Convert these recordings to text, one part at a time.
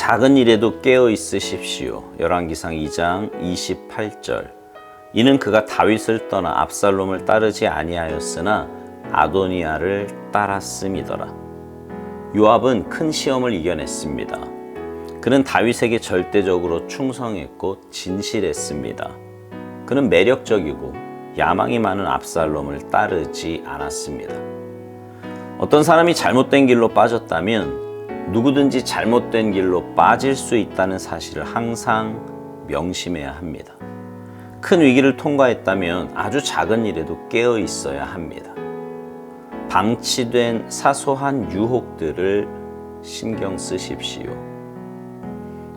작은 일에도 깨어 있으십시오. 열왕기상 2장 28절. 이는 그가 다윗을 떠나 압살롬을 따르지 아니하였으나 아도니아를 따랐음이더라. 요압은 큰 시험을 이겨냈습니다. 그는 다윗에게 절대적으로 충성했고 진실했습니다. 그는 매력적이고 야망이 많은 압살롬을 따르지 않았습니다. 어떤 사람이 잘못된 길로 빠졌다면 누구든지 잘못된 길로 빠질 수 있다는 사실을 항상 명심해야 합니다. 큰 위기를 통과했다면 아주 작은 일에도 깨어 있어야 합니다. 방치된 사소한 유혹들을 신경 쓰십시오.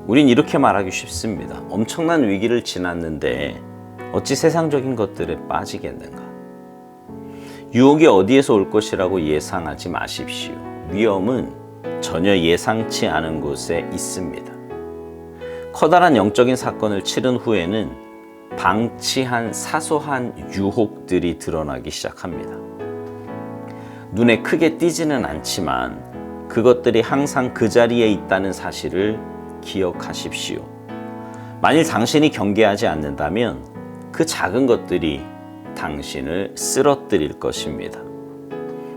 우린 이렇게 말하기 쉽습니다. 엄청난 위기를 지났는데 어찌 세상적인 것들에 빠지겠는가? 유혹이 어디에서 올 것이라고 예상하지 마십시오. 위험은 전혀 예상치 않은 곳에 있습니다. 커다란 영적인 사건을 치른 후에는 방치한 사소한 유혹들이 드러나기 시작합니다. 눈에 크게 띄지는 않지만 그것들이 항상 그 자리에 있다는 사실을 기억하십시오. 만일 당신이 경계하지 않는다면 그 작은 것들이 당신을 쓰러뜨릴 것입니다.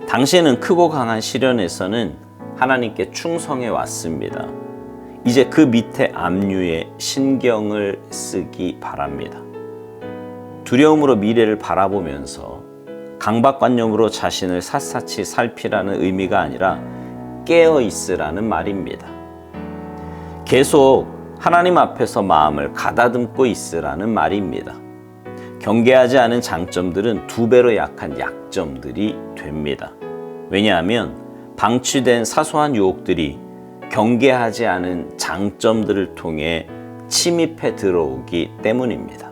당신은 크고 강한 시련에서는 하나님께 충성해 왔습니다. 이제 그 밑에 압류에 신경을 쓰기 바랍니다. 두려움으로 미래를 바라보면서 강박관념으로 자신을 샅샅이 살피라는 의미가 아니라 깨어 있으라는 말입니다. 계속 하나님 앞에서 마음을 가다듬고 있으라는 말입니다. 경계하지 않은 장점들은 2배로 약한 약점들이 됩니다. 왜냐하면 방치된 사소한 유혹들이 경계하지 않은 장점들을 통해 침입해 들어오기 때문입니다.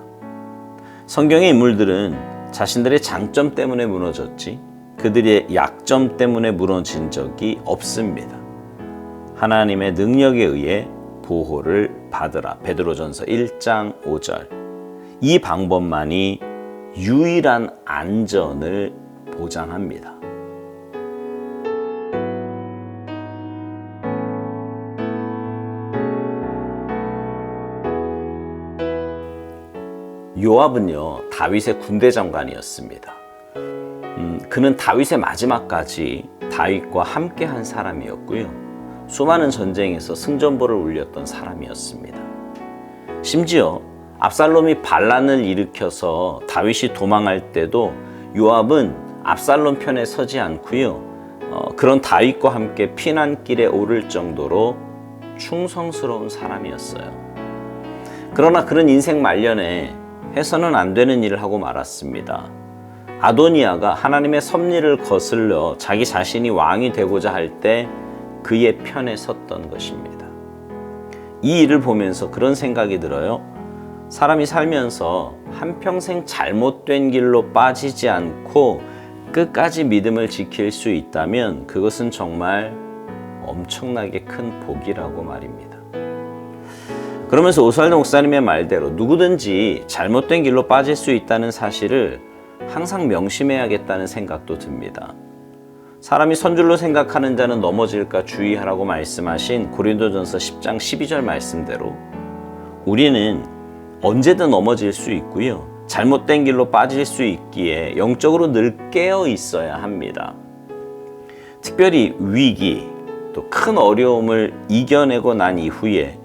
성경의 인물들은 자신들의 장점 때문에 무너졌지 그들의 약점 때문에 무너진 적이 없습니다. 하나님의 능력에 의해 보호를 받으라. 베드로전서 1장 5절. 이 방법만이 유일한 안전을 보장합니다. 요압은요, 다윗의 군대 장관이었습니다. 그는 다윗의 마지막까지 다윗과 함께 한 사람이었고요. 수많은 전쟁에서 승전보를 울렸던 사람이었습니다. 심지어 압살롬이 반란을 일으켜서 다윗이 도망할 때도 요압은 압살롬 편에 서지 않고요. 그런 다윗과 함께 피난길에 오를 정도로 충성스러운 사람이었어요. 그러나 그런 인생 말년에 해서는 안 되는 일을 하고 말았습니다. 아도니아가 하나님의 섭리를 거슬러 자기 자신이 왕이 되고자 할 때 그의 편에 섰던 것입니다. 이 일을 보면서 그런 생각이 들어요. 사람이 살면서 한평생 잘못된 길로 빠지지 않고 끝까지 믿음을 지킬 수 있다면 그것은 정말 엄청나게 큰 복이라고 말입니다. 그러면서 오스왈드 목사님의 말대로 누구든지 잘못된 길로 빠질 수 있다는 사실을 항상 명심해야겠다는 생각도 듭니다. 사람이 선줄로 생각하는 자는 넘어질까 주의하라고 말씀하신 고린도전서 10장 12절 말씀대로 우리는 언제든 넘어질 수 있고요. 잘못된 길로 빠질 수 있기에 영적으로 늘 깨어 있어야 합니다. 특별히 위기, 또 큰 어려움을 이겨내고 난 이후에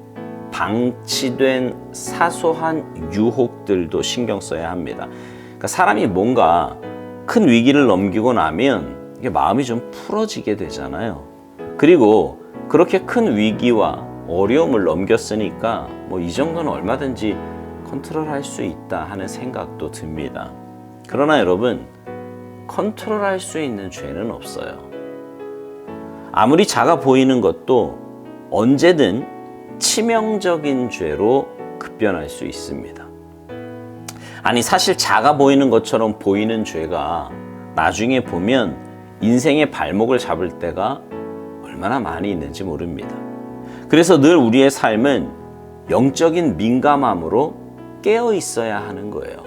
방치된 사소한 유혹들도 신경 써야 합니다. 그러니까 사람이 뭔가 큰 위기를 넘기고 나면 이게 마음이 좀 풀어지게 되잖아요. 그리고 그렇게 큰 위기와 어려움을 넘겼으니까 뭐 이 정도는 얼마든지 컨트롤할 수 있다 하는 생각도 듭니다. 그러나 여러분, 컨트롤할 수 있는 죄는 없어요. 아무리 작아 보이는 것도 언제든 치명적인 죄로 급변할 수 있습니다. 아니, 사실 작아 보이는 것처럼 보이는 죄가 나중에 보면 인생의 발목을 잡을 때가 얼마나 많이 있는지 모릅니다. 그래서 늘 우리의 삶은 영적인 민감함으로 깨어 있어야 하는 거예요.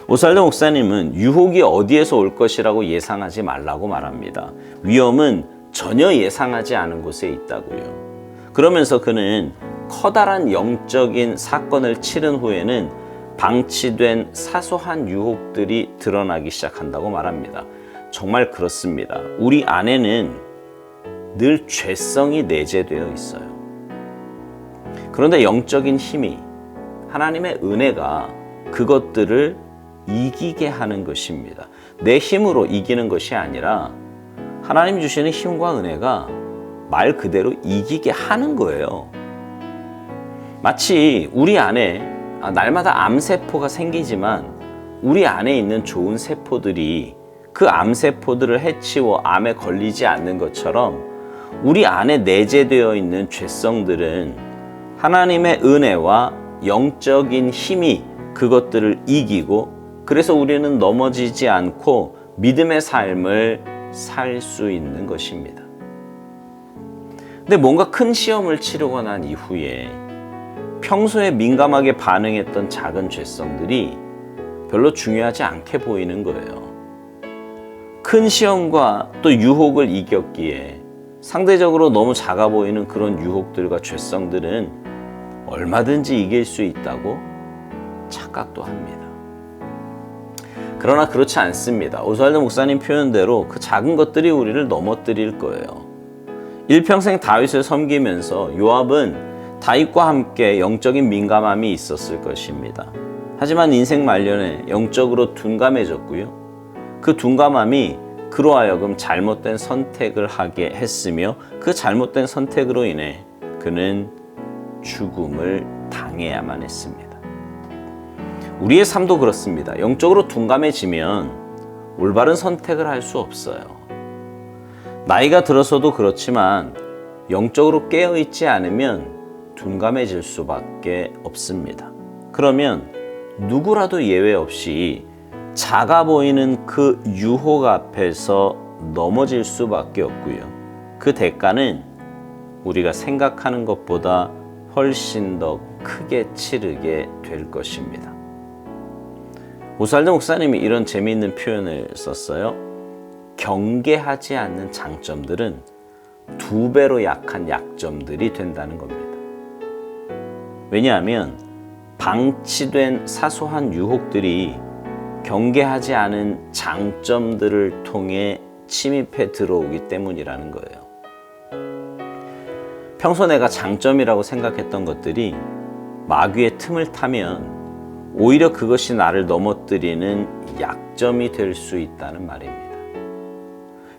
오스왈드 목사님은 유혹이 어디에서 올 것이라고 예상하지 말라고 말합니다. 위험은 전혀 예상하지 않은 곳에 있다고요. 그러면서 그는 커다란 영적인 사건을 치른 후에는 방치된 사소한 유혹들이 드러나기 시작한다고 말합니다. 정말 그렇습니다. 우리 안에는 늘 죄성이 내재되어 있어요. 그런데 영적인 힘이, 하나님의 은혜가 그것들을 이기게 하는 것입니다. 내 힘으로 이기는 것이 아니라 하나님 주시는 힘과 은혜가 말 그대로 이기게 하는 거예요. 마치 우리 안에 날마다 암세포가 생기지만 우리 안에 있는 좋은 세포들이 그 암세포들을 해치워 암에 걸리지 않는 것처럼 우리 안에 내재되어 있는 죄성들은 하나님의 은혜와 영적인 힘이 그것들을 이기고, 그래서 우리는 넘어지지 않고 믿음의 삶을 살 수 있는 것입니다. 근데 뭔가 큰 시험을 치르고 난 이후에 평소에 민감하게 반응했던 작은 죄성들이 별로 중요하지 않게 보이는 거예요. 큰 시험과 또 유혹을 이겼기에 상대적으로 너무 작아 보이는 그런 유혹들과 죄성들은 얼마든지 이길 수 있다고 착각도 합니다. 그러나 그렇지 않습니다. 오스왈드 목사님 표현대로 그 작은 것들이 우리를 넘어뜨릴 거예요. 일평생 다윗을 섬기면서 요압은 다윗과 함께 영적인 민감함이 있었을 것입니다. 하지만 인생 말년에 영적으로 둔감해졌고요. 그 둔감함이 그로 하여금 잘못된 선택을 하게 했으며 그 잘못된 선택으로 인해 그는 죽음을 당해야만 했습니다. 우리의 삶도 그렇습니다. 영적으로 둔감해지면 올바른 선택을 할 수 없어요. 나이가 들어서도 그렇지만 영적으로 깨어있지 않으면 둔감해질 수밖에 없습니다. 그러면 누구라도 예외 없이 작아 보이는 그 유혹 앞에서 넘어질 수밖에 없고요. 그 대가는 우리가 생각하는 것보다 훨씬 더 크게 치르게 될 것입니다. 오스왈드 목사님이 이런 재미있는 표현을 썼어요. 경계하지 않는 장점들은 2배로 약한 약점들이 된다는 겁니다. 왜냐하면 방치된 사소한 유혹들이 경계하지 않은 장점들을 통해 침입해 들어오기 때문이라는 거예요. 평소 내가 장점이라고 생각했던 것들이 마귀의 틈을 타면 오히려 그것이 나를 넘어뜨리는 약점이 될 수 있다는 말입니다.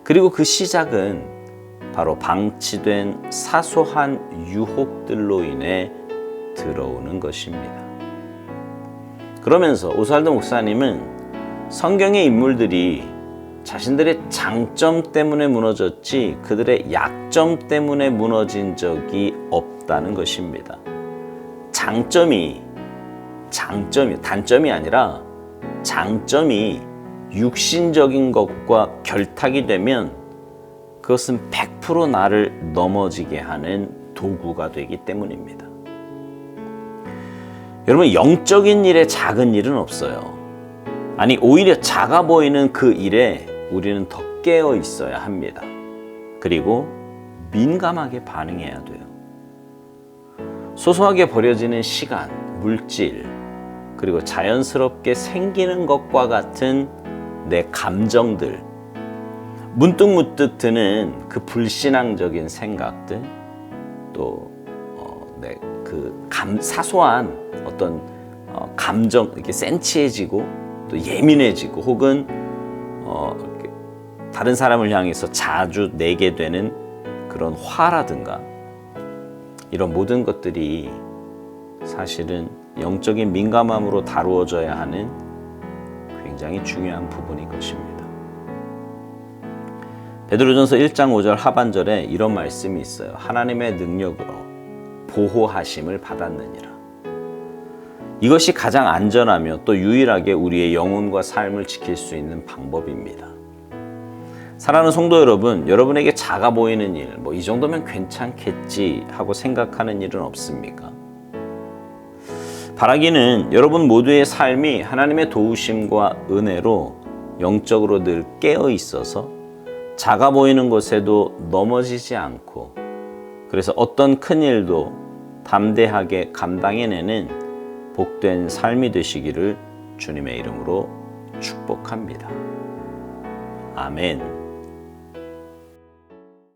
그리고 그 시작은 바로 방치된 사소한 유혹들로 인해 들어오는 것입니다. 그러면서 오스왈드 목사님은 성경의 인물들이 자신들의 장점 때문에 무너졌지 그들의 약점 때문에 무너진 적이 없다는 것입니다. 단점이 아니라 장점이 육신적인 것과 결탁이 되면 그것은 100% 나를 넘어지게 하는 도구가 되기 때문입니다. 여러분, 영적인 일에 작은 일은 없어요. 아니, 오히려 작아 보이는 그 일에 우리는 더 깨어 있어야 합니다. 그리고 민감하게 반응해야 돼요. 소소하게 버려지는 시간, 물질, 그리고 자연스럽게 생기는 것과 같은 내 감정들, 문득문득 드는 그 불신앙적인 생각들, 또 사소한 어떤 감정, 이렇게 센치해지고 또 예민해지고 혹은 다른 사람을 향해서 자주 내게 되는 그런 화라든가 이런 모든 것들이 사실은 영적인 민감함으로 다루어져야 하는 굉장히 중요한 부분인 것입니다. 베드로전서 1장 5절 하반절에 이런 말씀이 있어요. 하나님의 능력으로 보호하심을 받았느니라. 이것이 가장 안전하며 또 유일하게 우리의 영혼과 삶을 지킬 수 있는 방법입니다. 사랑하는 성도 여러분, 여러분에게 작아 보이는 일, 이 정도면 괜찮겠지 하고 생각하는 일은 없습니까? 바라기는 여러분 모두의 삶이 하나님의 도우심과 은혜로 영적으로 늘 깨어 있어서 작아 보이는 것에도 넘어지지 않고, 그래서 어떤 큰 일도 담대하게 감당해내는 복된 삶이 되시기를 주님의 이름으로 축복합니다. 아멘.